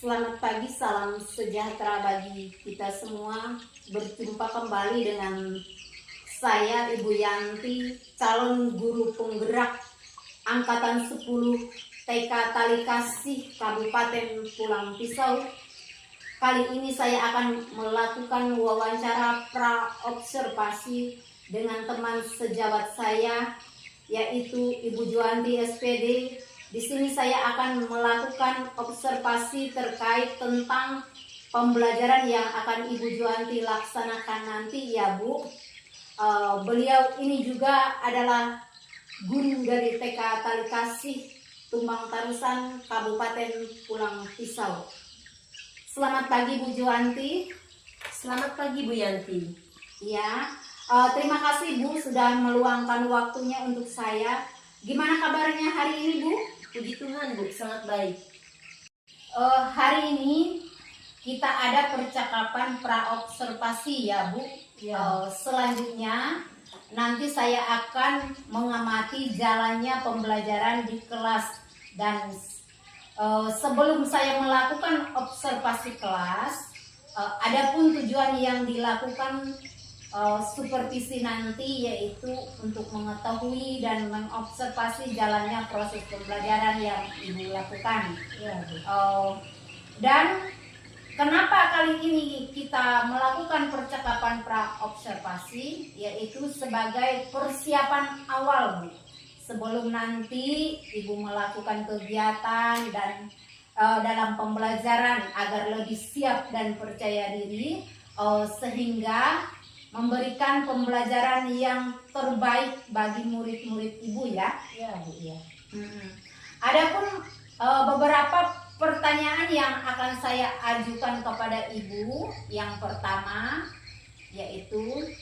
Selamat pagi, salam sejahtera bagi kita semua. Berjumpa kembali dengan saya Ibu Yanti, calon guru penggerak Angkatan 10 TK Talikasih Kabupaten Pulang Pisau. Kali ini saya akan melakukan wawancara pra-observasi dengan teman sejawat saya, yaitu Ibu Juanti SPD. Di sini saya akan melakukan observasi terkait tentang pembelajaran yang akan Ibu Juanti laksanakan nanti, ya Bu. Beliau ini juga adalah guru dari TK Talikasih Tumbang Tarusan Kabupaten Pulang Pisau. Selamat pagi Bu Juanti. Selamat pagi Bu Yanti. Ya, terima kasih Bu sudah meluangkan waktunya untuk saya. Gimana kabarnya hari ini Bu? Puji Tuhan Bu, sangat baik. Hari ini kita ada percakapan pra-observasi ya Bu. Ya. Selanjutnya nanti saya akan mengamati jalannya pembelajaran di kelas. Dan sebelum saya melakukan observasi kelas, adapun tujuan yang dilakukan supervisi nanti yaitu untuk mengetahui dan mengobservasi jalannya proses pembelajaran yang Ibu lakukan. Ya, Bu. Dan kenapa kali ini kita melakukan percakapan pra-observasi, yaitu sebagai persiapan awal Bu, sebelum nanti Ibu melakukan kegiatan dan dalam pembelajaran agar lebih siap dan percaya diri, sehingga memberikan pembelajaran yang terbaik bagi murid-murid Ibu ya. Ya Bu, ya. Adapun beberapa pertanyaan yang akan saya ajukan kepada Ibu. Yang pertama yaitu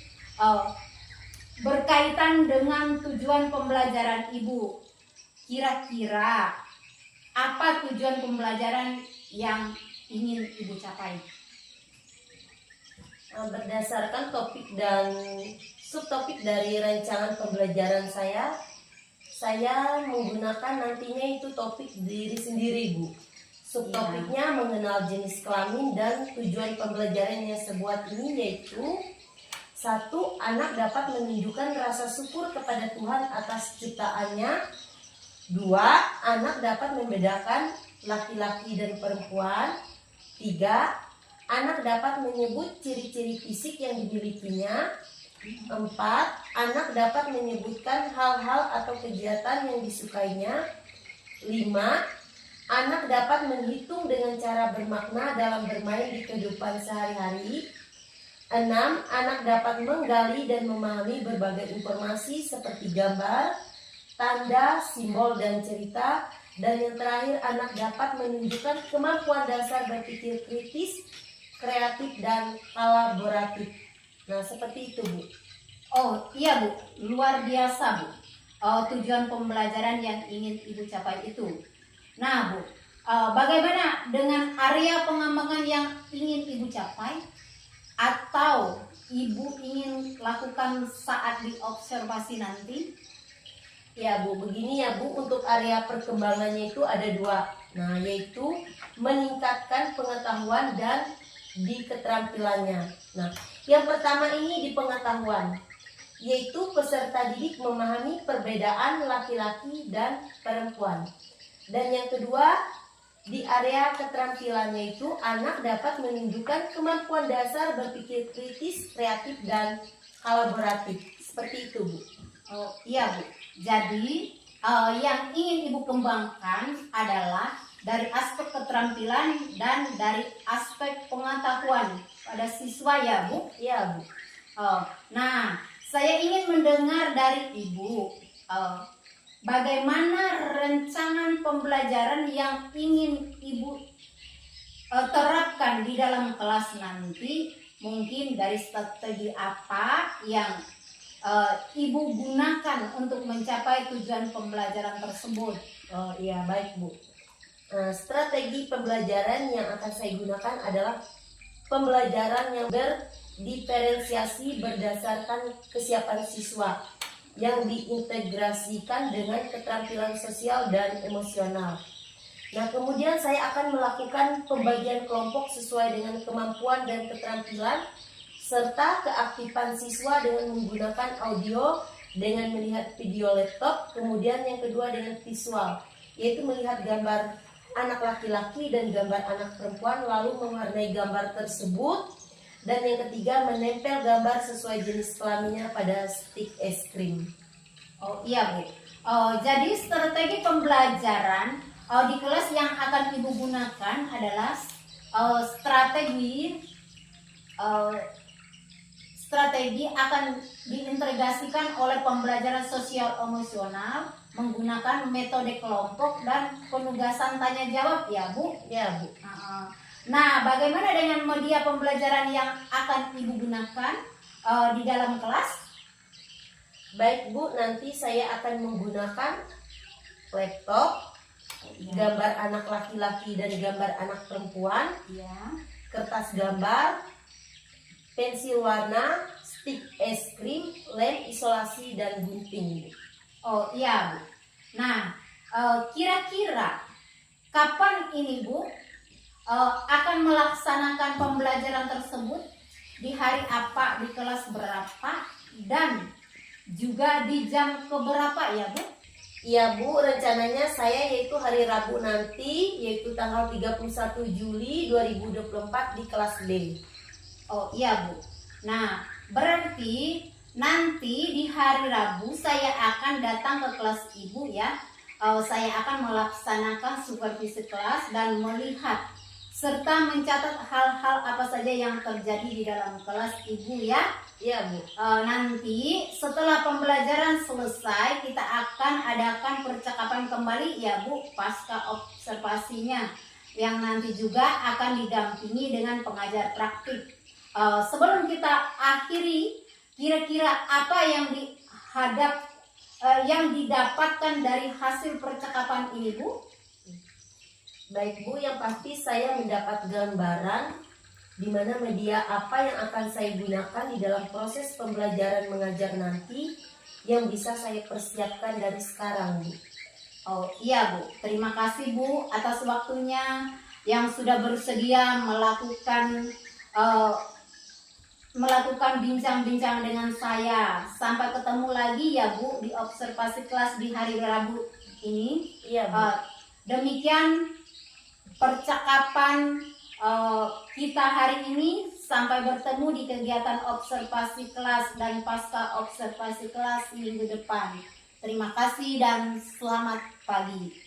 berkaitan dengan tujuan pembelajaran Ibu. Kira-kira apa tujuan pembelajaran yang ingin Ibu capai? Berdasarkan topik dan subtopik dari rancangan pembelajaran saya menggunakan nantinya itu topik diri sendiri Bu. Subtopiknya mengenal jenis kelamin dan tujuan pembelajaran yang sebuah ini yaitu: 1. Anak dapat menunjukkan rasa syukur kepada Tuhan atas ciptaannya. 2. Anak dapat membedakan laki-laki dan perempuan. 3. Anak dapat menyebut ciri-ciri fisik yang dimilikinya. 4. Anak dapat menyebutkan hal-hal atau kegiatan yang disukainya. 5. Anak dapat menghitung dengan cara bermakna dalam bermain di kehidupan sehari-hari. 6. Anak dapat menggali dan memahami berbagai informasi seperti gambar, tanda, simbol, dan cerita. Dan yang terakhir, anak dapat menunjukkan kemampuan dasar berpikir kritis, kreatif, dan kolaboratif. Nah, seperti itu Bu. Oh iya Bu, luar biasa Bu. Tujuan pembelajaran yang ingin Ibu capai itu. Nah Bu, bagaimana dengan area pengembangan yang ingin Ibu capai atau Ibu ingin lakukan saat diobservasi nanti? Ya Bu, begini ya Bu, untuk area perkembangannya itu ada 2. Nah, yaitu meningkatkan pengetahuan dan di keterampilannya. Nah, yang pertama ini di pengetahuan, yaitu peserta didik memahami perbedaan laki-laki dan perempuan. Dan yang kedua, di area keterampilannya itu anak dapat menunjukkan kemampuan dasar berpikir kritis, kreatif, dan kolaboratif. Seperti itu Bu. Oh iya Bu. Jadi yang ingin Ibu kembangkan adalah dari aspek keterampilan dan dari aspek pengetahuan pada siswa ya Bu? Iya Bu. Nah, saya ingin mendengar dari Ibu bagaimana rancangan pembelajaran yang ingin Ibu terapkan di dalam kelas nanti. Mungkin dari strategi apa yang Ibu gunakan untuk mencapai tujuan pembelajaran tersebut? Oh iya, baik Bu. Strategi pembelajaran yang akan saya gunakan adalah pembelajaran yang berdiferensiasi berdasarkan kesiapan siswa yang diintegrasikan dengan keterampilan sosial dan emosional. Nah, kemudian saya akan melakukan pembagian kelompok sesuai dengan kemampuan dan keterampilan serta keaktifan siswa dengan menggunakan audio dengan melihat video laptop. Kemudian yang kedua dengan visual, yaitu melihat gambar anak laki-laki dan gambar anak perempuan lalu mewarnai gambar tersebut. Dan yang ketiga menempel gambar sesuai jenis kelaminnya pada stik es krim. Oh iya Bu. Jadi strategi pembelajaran di kelas yang akan Ibu gunakan adalah strategi akan diintegrasikan oleh pembelajaran sosial emosional menggunakan metode kelompok dan penugasan tanya jawab ya Bu. Ya Bu. Nah, bagaimana dengan media pembelajaran yang akan Ibu gunakan di dalam kelas? Baik Bu, nanti saya akan menggunakan laptop, gambar anak laki-laki dan gambar anak perempuan, Ya. kertas gambar, pensil warna, stik es krim, lem isolasi dan gunting. Oh iya Bu. Nah, kira-kira kapan ini Bu akan melaksanakan pembelajaran tersebut? Di hari apa, di kelas berapa, dan juga di jam keberapa ya Bu? Iya Bu, rencananya saya yaitu hari Rabu nanti, yaitu tanggal 31 Juli 2024 di kelas D. Oh iya Bu. Nah, berarti nanti di hari Rabu saya akan datang ke kelas Ibu ya. Saya akan melaksanakan supervisi kelas dan melihat serta mencatat hal-hal apa saja yang terjadi di dalam kelas Ibu ya. Iya Bu. Nanti setelah pembelajaran selesai kita akan adakan percakapan kembali ya Bu pasca observasinya, yang nanti juga akan didampingi dengan pengajar praktik. Sebelum kita akhiri, kira-kira apa yang didapatkan dari hasil percakapan ini Bu? Baik Bu, yang pasti saya mendapat gambaran di mana media apa yang akan saya gunakan di dalam proses pembelajaran mengajar nanti yang bisa saya persiapkan dari sekarang Bu. Oh iya Bu, terima kasih Bu atas waktunya yang sudah bersedia melakukan bincang-bincang dengan saya. Sampai ketemu lagi ya Bu di observasi kelas di hari Rabu ini. Iya Bu. Demikian percakapan kita hari ini. Sampai bertemu di kegiatan observasi kelas dan pasca observasi kelas minggu depan. Terima kasih dan selamat pagi.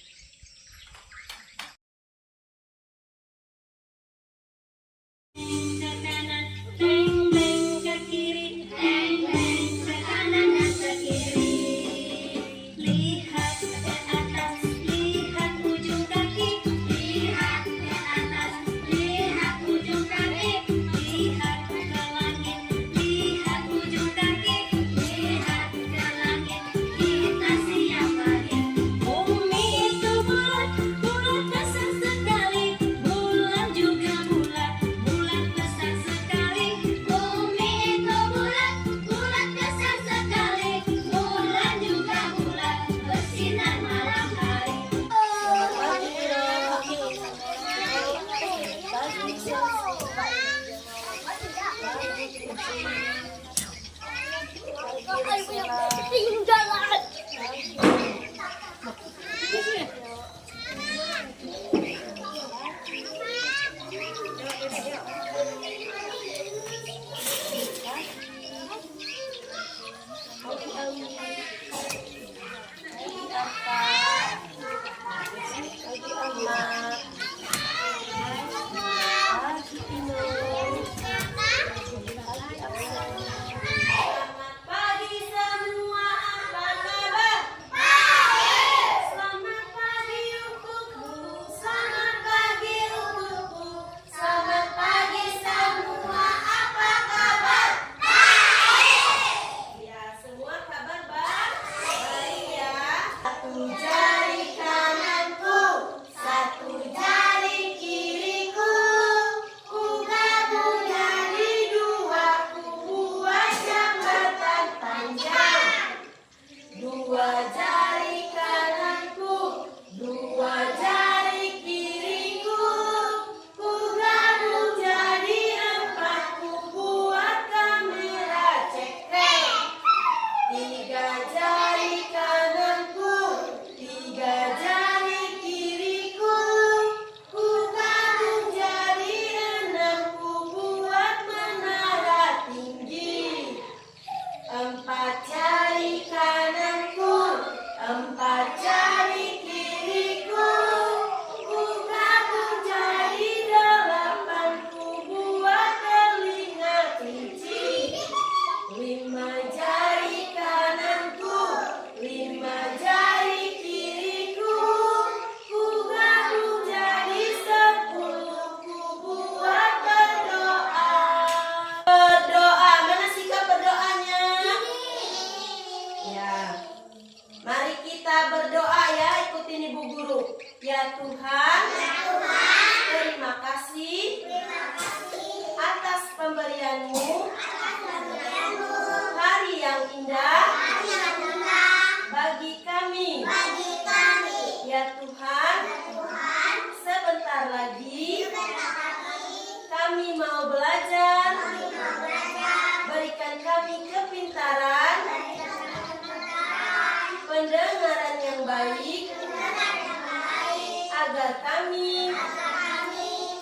kami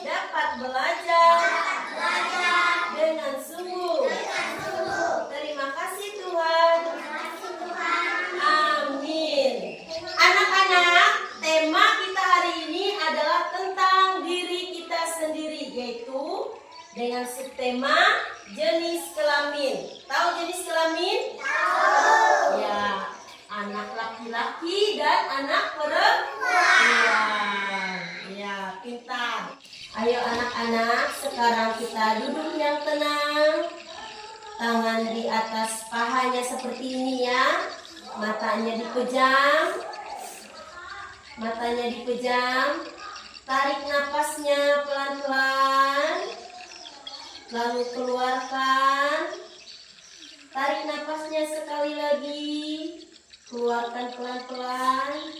dapat belajar dengan sungguh. Terima kasih Tuhan. Amin. Anak-anak, tema kita hari ini adalah tentang diri kita sendiri, yaitu dengan subtema jenis kelamin. Tahu jenis kelamin? Tahu. Ya, anak laki-laki dan anak perempuan. Ya, pintar. Ayo anak-anak, sekarang kita duduk yang tenang. Tangan di atas pahanya seperti ini ya. Matanya dipejam. Matanya dipejam. Tarik napasnya pelan-pelan. Lalu keluarkan. Tarik napasnya sekali lagi. Keluarkan pelan-pelan.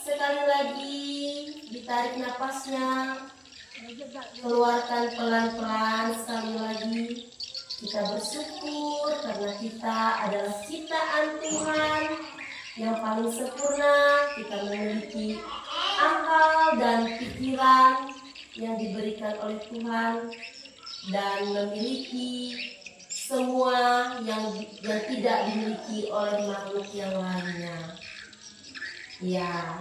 Sekali lagi. Ditarik napasnya. Keluarkan pelan-pelan sekali lagi. Kita bersyukur karena kita adalah ciptaan Tuhan yang paling sempurna. Kita memiliki akal dan pikiran yang diberikan oleh Tuhan dan memiliki semua yang tidak dimiliki oleh makhluk yang lainnya. Ya,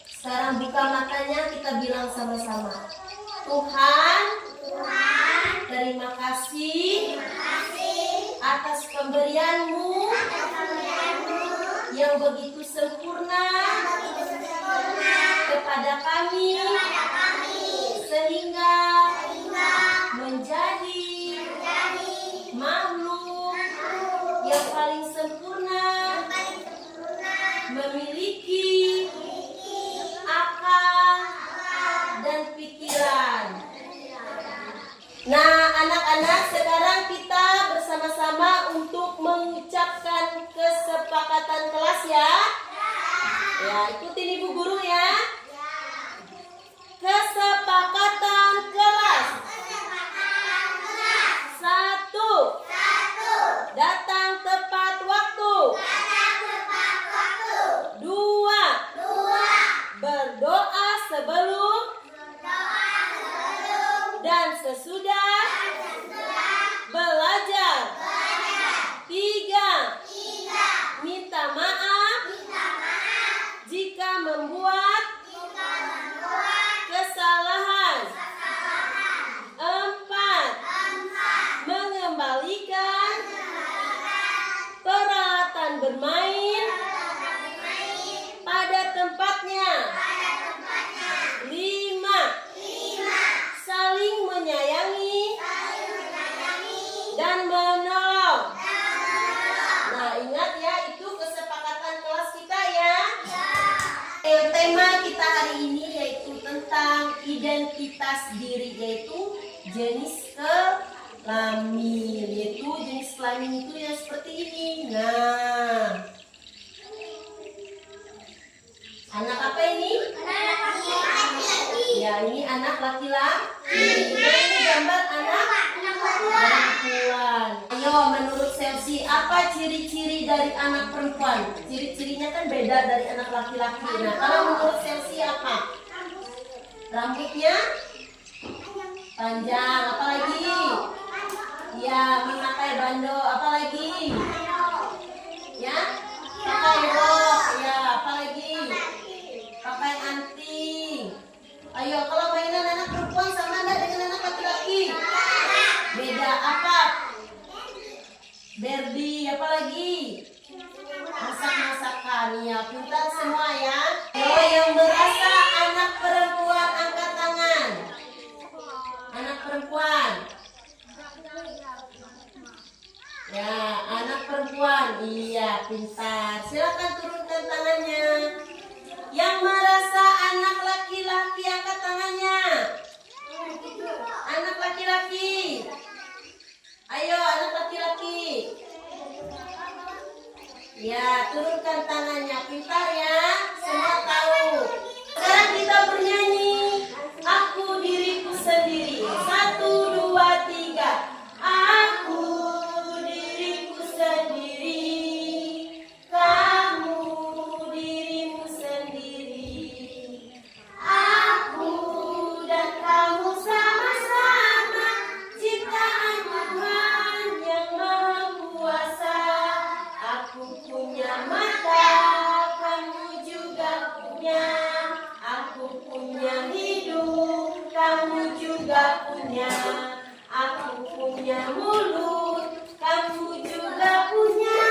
sekarang buka matanya, kita bilang sama-sama. Tuhan, terima kasih atas pemberian-Mu yang begitu sempurna kepada kami sehingga menjadi makhluk yang paling sempurna, memiliki akal dan pikiran. Nah, anak-anak, sekarang kita bersama-sama untuk mengucapkan kesepakatan kelas ya. Ya, ikutin Ibu Guru ya. Kesepakatan kelas. 1. Datang tepat waktu. 2. Berdoa sebelum dan sesudah belajar. 3. Minta maaf jika membuat kesalahan. 4. Mengembalikan peralatan bermain pada tempatnya. 5. Saling menyayangi dan menolong. Nah, ingat ya, itu kesepakatan kelas kita ya. Tema kita hari ini yaitu tentang identitas diri, yaitu jenis kelamin. Yaitu jenis kelamin itu yang seperti ini. Nah, anak apa ini? Ya, ini anak laki-laki. Ini gambar anak perempuan. Ayo, menurut Selsi, apa ciri-ciri dari anak perempuan? Ciri-cirinya kan beda dari anak laki-laki. Nah, kalau menurut Selsi apa? Rambutnya panjang. Apa lagi? Ya, memakai bando. Apa lagi? Ya, pakai rok. Ya, apa lagi? Pakai anting. Ayo, kalau mainan anak perempuan sama enggak dengan anak laki-laki? Beda apa? Barbie, apa lagi? Masak-masakan. Ya, pintar semua ya. Kalau yang merasa anak perempuan angkat tangan. Anak perempuan. Ya, anak perempuan. Iya, pintar. Silakan turunkan tangannya. Yang merasa anak laki-laki angkat tangannya. Anak laki-laki. Ayo, anak laki-laki. Ya, turunkan tangannya. Pintar ya. Semua tahu. Sekarang kita bernyanyi. Aku diriku sendiri. 1, 2, 3. Aku diriku sendiri. Kamu dirimu sendiri. juga punya. Aku punya mulut, kamu juga punya.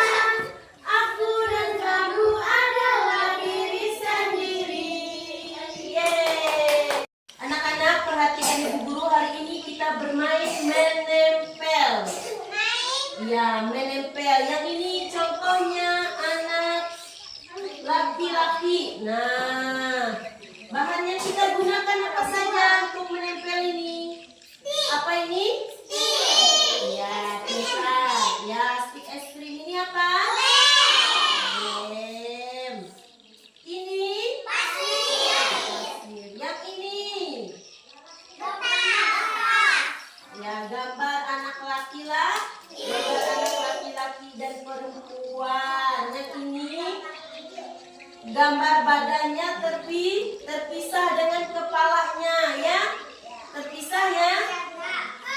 Aku dan kamu adalah diri sendiri. Yeay. Anak-anak, perhatikan Ibu Guru, hari ini kita bermain menempel. Ya, menempel. Yang ini contohnya anak laki-laki. Nah, bahan yang kita gunakan apa saja untuk menempel ini? Apa ini? Ya, kita. Ya, stick es krim ini apa? Lem. Ini? Pasir. Yang ini? Ya, gambar anak laki-laki. Gambar anak laki-laki dan perempuan. Yang ini? Gambar badannya terpisah dengan kepalanya, ya. Terpisah ya.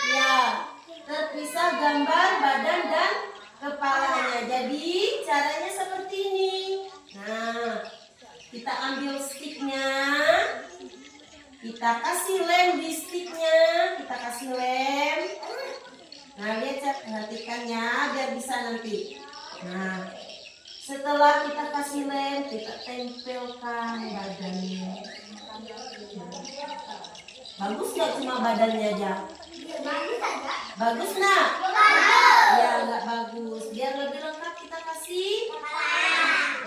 Ya, terpisah gambar badan dan kepalanya. Jadi caranya seperti ini. Nah, kita ambil sticknya, kita kasih lem di sticknya, kita kasih lem. Nah, lihat, perhatikan ya biar bisa nanti. Nah, setelah kita kasih lem, kita tempelkan badannya. Bagus nggak cuma badannya aja? Bagus nak? Ya, nggak bagus. Biar lebih lengkap kita kasih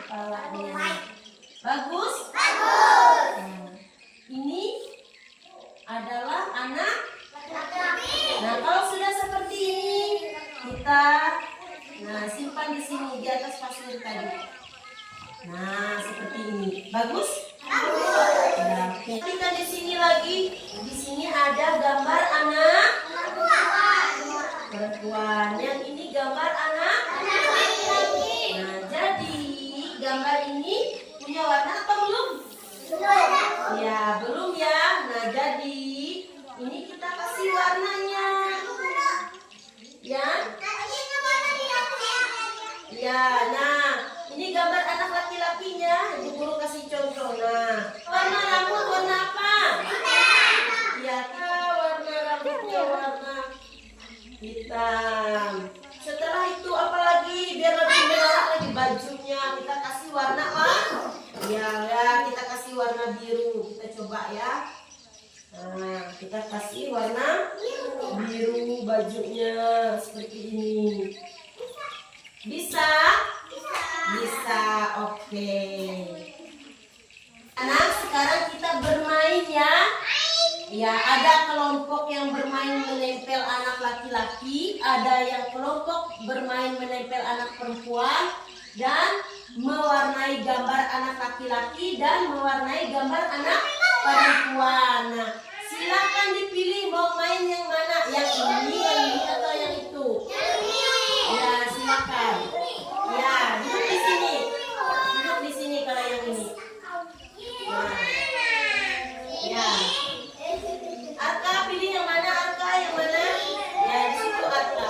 kepalanya. Bagus? Nah, ini adalah anak. Nah, kalau sudah seperti ini, kita simpan di sini di atas pasir tadi. Nah, seperti ini. Bagus? Nah, kita di sini lagi. Di sini ada gambar anak perempuan. Yang ini gambar anak laki-laki. Nah, jadi gambar ini punya warna apa belum? Ya, belum ya. Nah, jadi ini kita kasih warnanya. Ya. Ya, nah, ini gambar anak laki-lakinya. Ibu Guru kasih contoh. Nah, warna rambut warna apa? Ya, warna rambutnya warna hitam. Setelah itu apa lagi? Biar lebih menarik lagi bajunya, kita kasih warna apa? Ya, kita kasih warna biru. Kita coba ya. Nah, kita kasih warna biru bajunya seperti ini. Bisa? Bisa, oke. Anak, sekarang kita bermain ya. Ya, ada kelompok yang bermain menempel anak laki-laki, ada yang kelompok bermain menempel anak perempuan, dan mewarnai gambar anak laki-laki dan mewarnai gambar anak perempuan. Nah, silakan dipilih mau main yang mana, yang ini atau yang itu. Ya, silakan. Ya, duduk di sini. Duduk di sini kalau yang ini. Nah. Ya. Arka pilih yang mana, Arka yang mana? Ya, di situ Arka.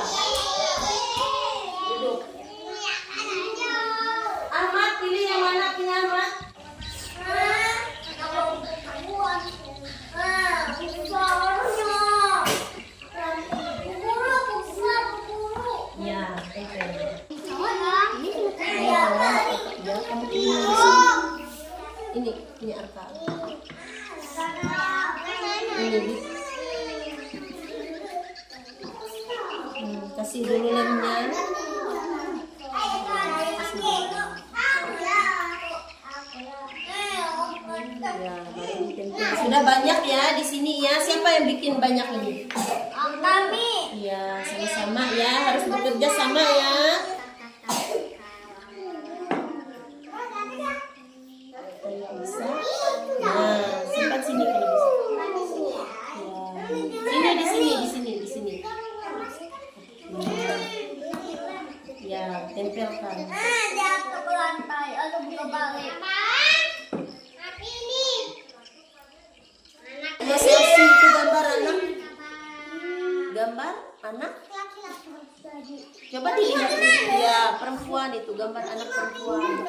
Duduk. Ahmad pilih yang mana, pilih Ahmad? Ya, ini Arka. Ini. Kasih dulu lemnya. Sudah banyak ya di sini ya. Siapa yang bikin banyak ini? Kami. Ya, sama-sama ya. Harus bekerja sama ya. Bisa. Nah, simpan sini kalau bisa. Ya. Di sini. Ya, tempelkan. Jatuh ke lantai atau buka balik. Masing-masing itu gambar anak. Gambar anak. Coba dilihat. Ya, perempuan itu gambar anak perempuan.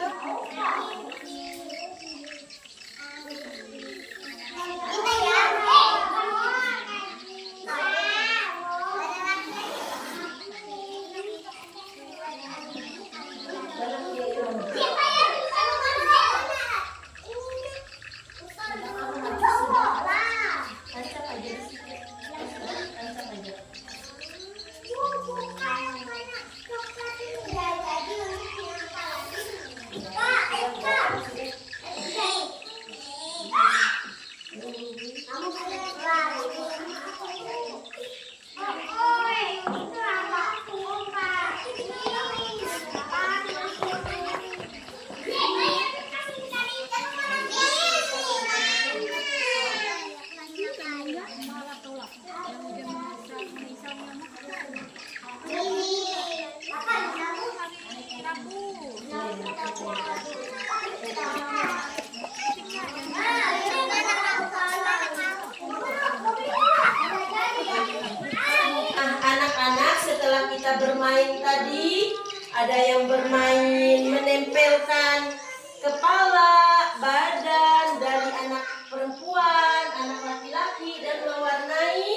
kita bermain tadi, ada yang bermain menempelkan kepala, badan dari anak perempuan, anak laki-laki, dan mewarnai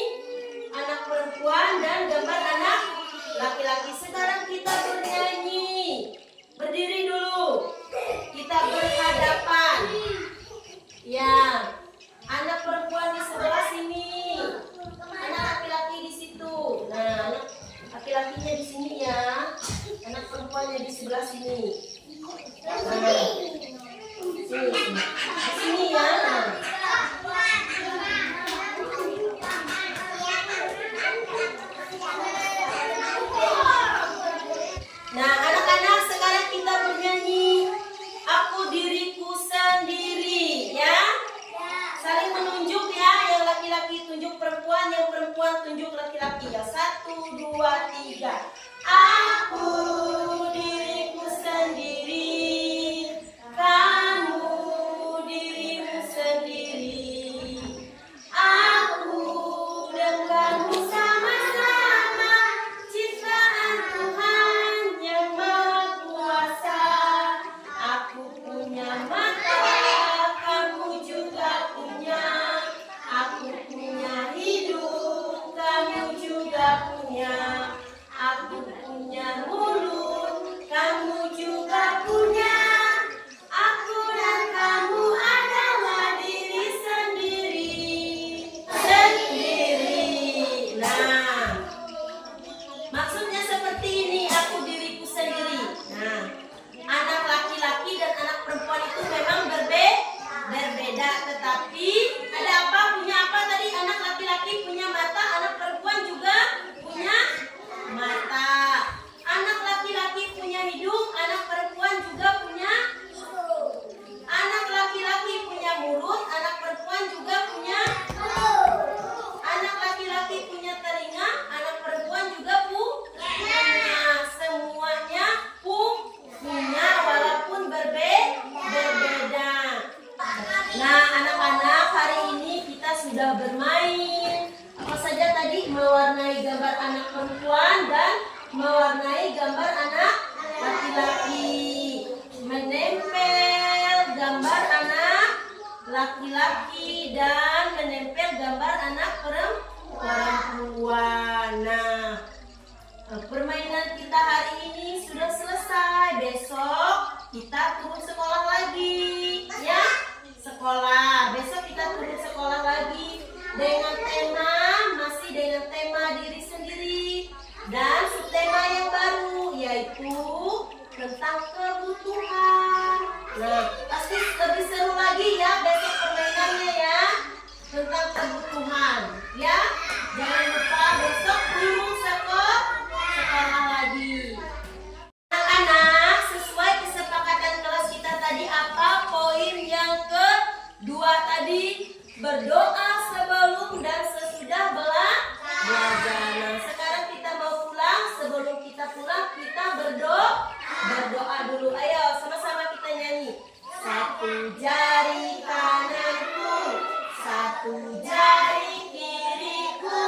anak perempuan dan gambar anak laki-laki. Sekarang kita bernyanyi. Berdiri dulu. Kita berhadapan. Ya, anak perempuan di sebelah sini, anak laki-laki di situ. Nah, anak laki-lakinya di sini ya, anak perempuannya di sebelah sini. Nah, di sini ya. Nah, anak-anak, sekarang kita bernyanyi Aku Diriku Sendiri, ya. Saling menunjuk ya, yang laki-laki tunjuk perempuan, yang perempuan tunjuk laki-laki ya. 1, 2, 3. Aku diriku sendiri, kamu dirimu sendiri. Aku dan kamu sama-sama ciptaan Tuhan yang Maha Kuasa. Aku punya mata, kamu juga punya. Aku punya hidung, kamu juga punya. Aku punya mulut, kamu juga punya. Aku dan kamu adalah diri sendiri. Sendiri. Nah, maksudnya seperti ini, aku diriku sendiri. Nah, anak laki-laki dan anak perempuan itu memang berbeda, tetapi ada apa? Punya apa tadi? Anak laki-laki punya mata, anak perempuan juga punya mata. Anak laki-laki punya hidung, anak perempuan juga punya. Anak laki-laki punya mulut, anak perempuan juga punya. Anak laki-laki punya telinga, anak perempuan juga punya. Semuanya punya walaupun berbeda. Nah, anak-anak, hari ini kita sudah bermain. Apa saja tadi? Mewarnai gambar anak perempuan dan mewarnai gambar anak laki-laki. Menempel gambar anak laki-laki dan menempel gambar anak perempuan. Nah, permainan kita hari ini sudah selesai. Besok kita turun sekolah lagi, ya. Sekolah. Besok kita turun sekolah lagi dengan tema, masih dengan tema diri sendiri dan subtema yang baru yaitu tentang kebutuhan. Nah, pasti lebih seru lagi ya besok permainannya ya, tentang kebutuhan, ya. Jangan lupa besok turun sekolah lagi. Anak-anak, sesuai kesepakatan kelas kita tadi, apa poin yang kedua tadi? Berdoa sebelum dan sesudah belajar. Nah, sekarang kita mau pulang. Sebelum kita pulang, kita berdoa dulu. Ayo, sama-sama kita nyanyi. Satu jari kananku, satu jari kiriku,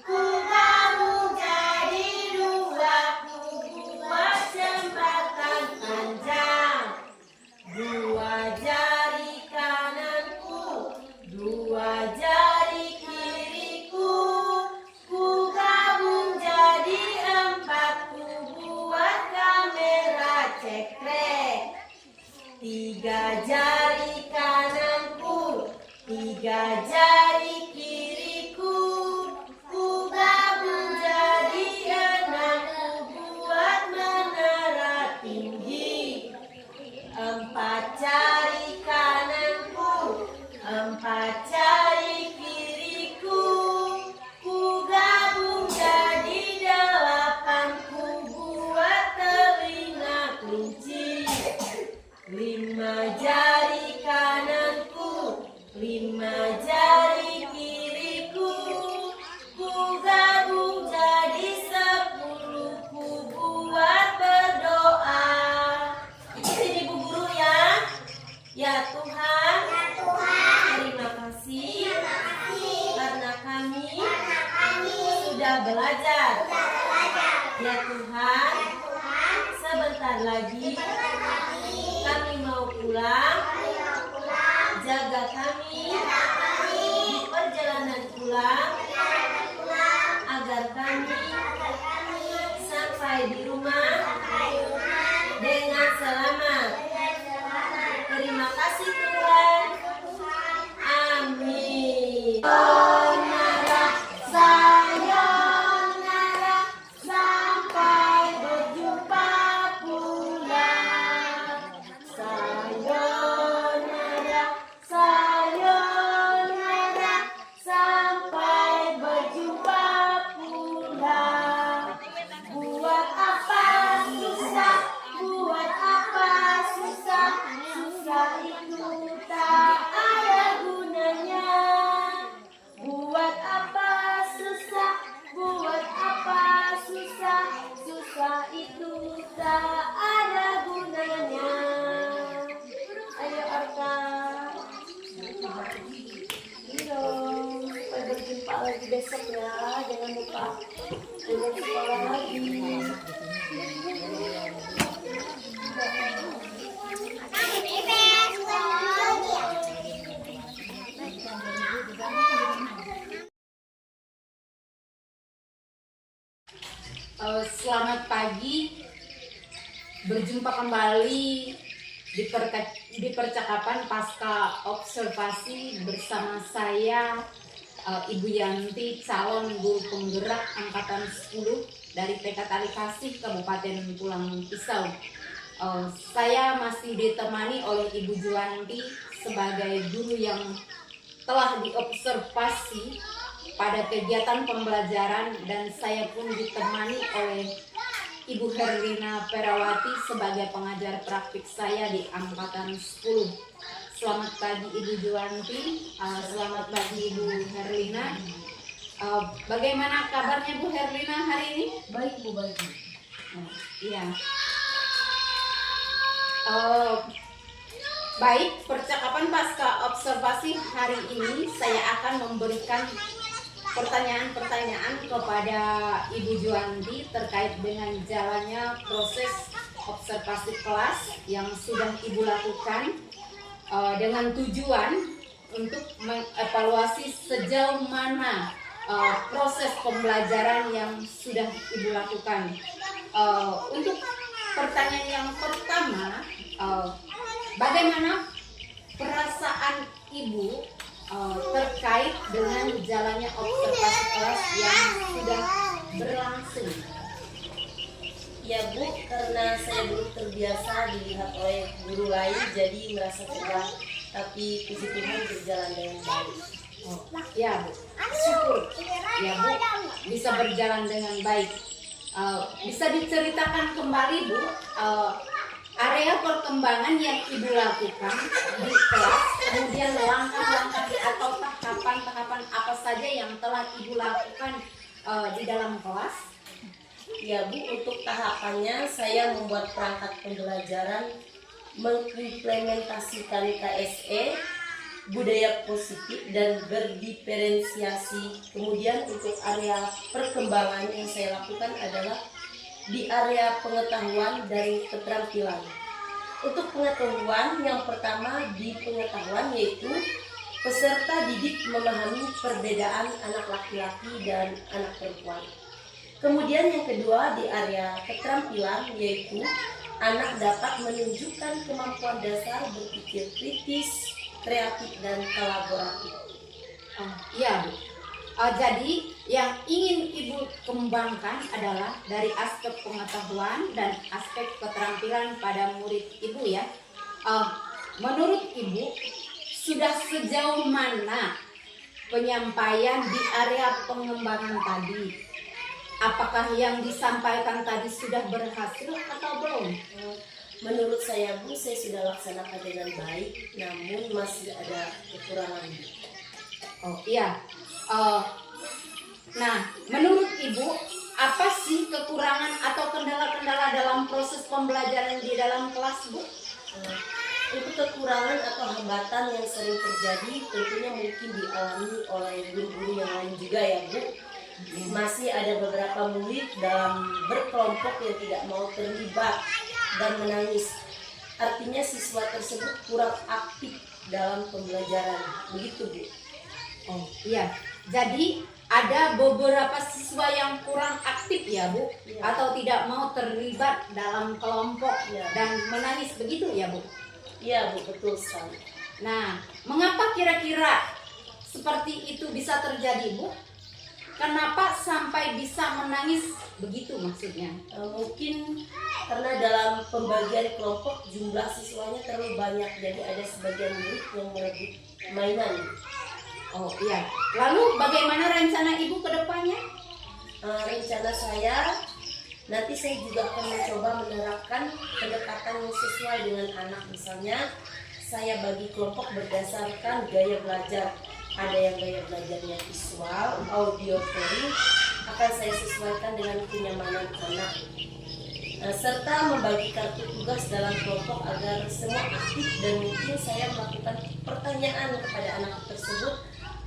ku gabung jadi dua, ku buat jembatan panjang. Dua jari kananku, dua jari kiriku, ku gabung jadi empat, ku buat kamera cekrek. Tiga jari kananku, tiga jari kiriku, ku gabung jadi enam, ku buat menara tinggi. Empat jari kananku, empat jari kiriku, ku gabung jadi delapan, ku buat telinga kelinci. Lima jari kananku, lima jari kiriku, ku gabung jadi 10, ku buat berdoa. Ikutin ibu guru ya. Ya Tuhan, terima kasih karena kami sudah belajar Ya Tuhan, sebentar lagi kami mau pulang. Jaga kami di perjalanan pulang, agar kami sampai di rumah dengan selamat. Terima kasih Tuhan. Amin. Sayonara, sayonara, sampai berjumpa pulang. Sayonara, sayonara, sampai berjumpa pulang. Buat apa susah, buat apa susah, susah itu tak ada gunanya. Buat apa susah, buat apa susah, susah itu tak ada gunanya. Ayo Arka, minum. Sampai berjumpa lagi besok ya. Jangan lupa pulang sekolah lagi. Selamat pagi, berjumpa kembali di percakapan pasca observasi bersama saya Ibu Yanti, calon guru penggerak angkatan 10 dari PK Tali Kasih Kabupaten Pulang Pisau. Saya masih ditemani oleh Ibu Juwanti sebagai guru yang telah diobservasi pada kegiatan pembelajaran, dan saya pun ditemani oleh Ibu Herlina Perawati sebagai pengajar praktik saya di angkatan 10. Selamat pagi Ibu Juwanti, selamat pagi Ibu Herlina. Bagaimana kabarnya Bu Herlina hari ini? Baik Bu, baik. Iya. Baik, percakapan pasca observasi hari ini saya akan memberikan pertanyaan-pertanyaan kepada Ibu Juwanti terkait dengan jalannya proses observasi kelas yang sudah Ibu lakukan, dengan tujuan untuk mengevaluasi sejauh mana proses pembelajaran yang sudah Ibu lakukan. Untuk pertanyaan yang pertama, bagaimana perasaan Ibu terkait dengan jalannya observasi kelas yang sudah berlangsung? Ya Bu, karena saya belum terbiasa dilihat oleh guru lain, jadi merasa cemas, tapi puji Tuhan berjalan dengan baik. Ya Bu, syukur ya Bu bisa berjalan dengan baik. Bisa diceritakan kembali Bu, area perkembangan yang Ibu lakukan di kelas, kemudian langkah-langkah atau tahapan-tahapan apa saja yang telah Ibu lakukan di dalam kelas? Ya Bu, untuk tahapannya saya membuat perangkat pembelajaran, mengimplementasikan KSE, budaya positif dan berdiferensiasi. Kemudian untuk area perkembangan yang saya lakukan adalah di area pengetahuan dan keterampilan. Untuk pengetahuan, yang pertama di pengetahuan yaitu peserta didik memahami perbedaan anak laki-laki dan anak perempuan. Kemudian yang kedua di area keterampilan yaitu anak dapat menunjukkan kemampuan dasar berpikir kritis, kreatif dan kolaboratif. Iya Bu. Jadi yang ingin Ibu kembangkan adalah dari aspek pengetahuan dan aspek keterampilan pada murid Ibu ya. Menurut Ibu, sudah sejauh mana penyampaian di area pengembangan tadi? Apakah yang disampaikan tadi sudah berhasil atau belum? Menurut saya Bu, saya sudah laksanakan dengan baik, namun masih ada kekurangan. Oh iya. Nah, menurut Ibu, apa sih kekurangan atau kendala-kendala dalam proses pembelajaran di dalam kelas Bu? Untuk kekurangan atau hambatan yang sering terjadi tentunya mungkin dialami oleh guru-guru yang lain juga ya Bu. Masih ada beberapa murid dalam berkelompok yang tidak mau terlibat dan menangis. Artinya siswa tersebut kurang aktif dalam pembelajaran. Begitu, Bu. Oh iya, jadi ada beberapa siswa yang kurang aktif ya Bu, Iya. atau tidak mau terlibat dalam kelompok Iya. dan menangis begitu ya Bu. Iya, Bu, betul sekali. Nah, mengapa kira-kira seperti itu bisa terjadi Bu? Kenapa sampai bisa menangis begitu maksudnya? Mungkin karena dalam pembagian kelompok jumlah siswanya terlalu banyak, jadi ada sebagian murid yang merebut mainan. Oh iya, lalu bagaimana rencana Ibu ke depannya? Rencana saya nanti saya juga akan mencoba menerapkan pendekatan yang sesuai dengan anak. Misalnya saya bagi kelompok berdasarkan gaya belajar. Ada yang gaya belajarnya visual, auditory, akan saya sesuaikan dengan kenyamanan anak. Serta membagi kartu tugas dalam kelompok agar semua aktif, dan mungkin saya melakukan pertanyaan kepada anak tersebut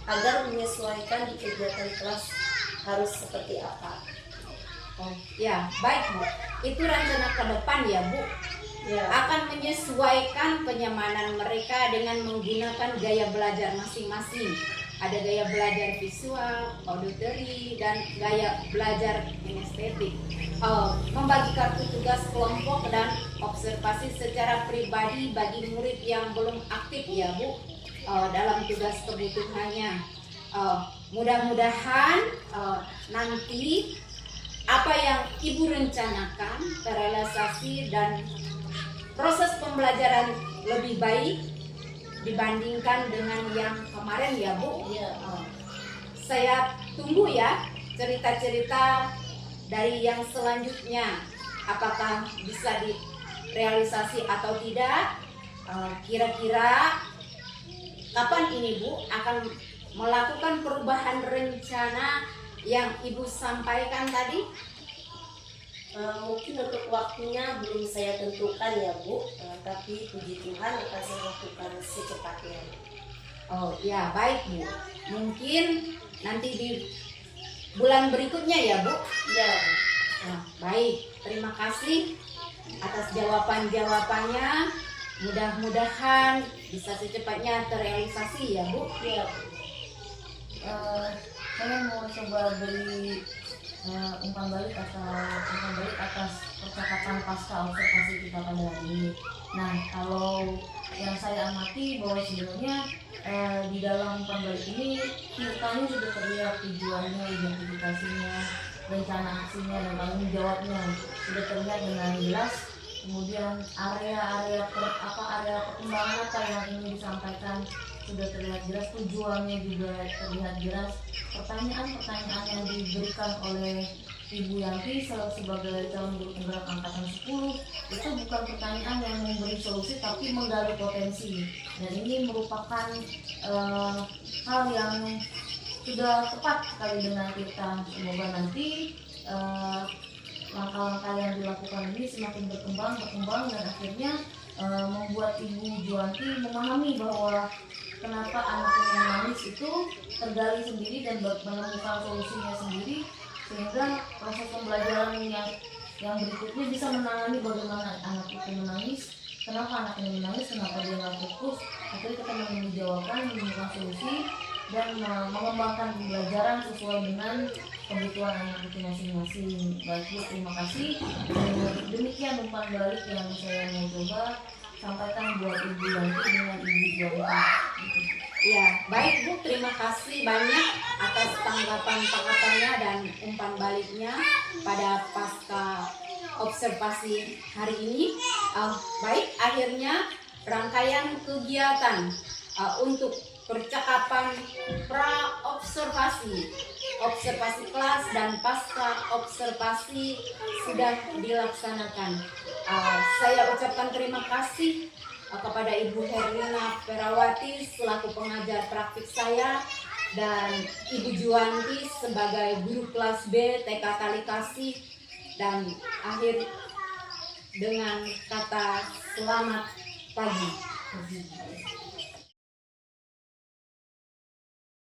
agar menyesuaikan di kegiatan kelas harus seperti apa. Oh ya, baik Bu. Itu rencana ke depan ya Bu. Ya, Akan menyesuaikan kenyamanan mereka dengan menggunakan gaya belajar masing-masing. Ada gaya belajar visual, auditory, dan gaya belajar kinestetik. Membagi kartu tugas kelompok dan observasi secara pribadi bagi murid yang belum aktif ya Bu, dalam tugas kebutuhannya. Mudah-mudahan nanti apa yang Ibu rencanakan terrealisasi dan proses pembelajaran lebih baik dibandingkan dengan yang kemarin ya Bu. ya. Saya tunggu ya cerita-cerita dari yang selanjutnya, apakah bisa direalisasi atau tidak. Kira-kira kapan ini Bu akan melakukan perubahan rencana yang Ibu sampaikan tadi? Mungkin untuk waktunya belum saya tentukan ya Bu, tapi puji Tuhan akan saya lakukan secepatnya. Oh ya, baik Bu. Mungkin nanti di bulan berikutnya ya Bu. Ya, Nah, baik, terima kasih atas jawaban-jawabannya. Mudah-mudahan bisa secepatnya terrealisasi ya Bu. ya. Saya mau coba beri umpan balik atas percakapan pasca observasi kita pada hari ini. Nah, kalau yang saya amati bahwa sebenarnya di dalam umpan balik ini ceritanya sudah terlihat tujuannya, identifikasinya, rencana aksinya, dan tanggung jawabnya sudah terlihat dengan jelas. Kemudian area perkembangan apa yang ingin disampaikan sudah terlihat jelas, tujuannya juga terlihat jelas. Pertanyaan-pertanyaan yang diberikan oleh Ibu Yanti sebagai calon guru penggerak angkatan 10 itu bukan pertanyaan yang memberi solusi tapi menggali potensi, dan ini merupakan hal yang sudah tepat sekali dengan kita. Semoga nanti langkah-langkah yang dilakukan ini semakin berkembang dan akhirnya membuat Ibu Juanti memahami bahwa kenapa anaknya yang menangis itu tergali sendiri dan menemukan solusinya sendiri, sehingga proses pembelajaran yang berikutnya bisa menangani bagaimana anak itu menangis, kenapa anaknya menangis, kenapa dia nggak fokus. Akhirnya kita menjawabkan, menemukan solusi, dan mengembangkan pembelajaran sesuai dengan kebutuhan anak itu masing-masing. Baik Bu, terima kasih. Demikian umpan balik yang saya mau coba sampaikan buat Ibu Yanti dengan Ibu Juanti. Ya, baik Bu, terima kasih banyak atas tanggapan-tanggapannya dan umpan baliknya pada pasca observasi hari ini. Baik, akhirnya rangkaian kegiatan untuk percakapan pra-observasi, observasi kelas dan pasca observasi sudah dilaksanakan. Saya ucapkan terima kasih kepada Ibu Herlina Perawati selaku pengajar praktik saya, dan Ibu Juanti sebagai guru kelas B TK Talikasih, dan akhir dengan kata selamat pagi.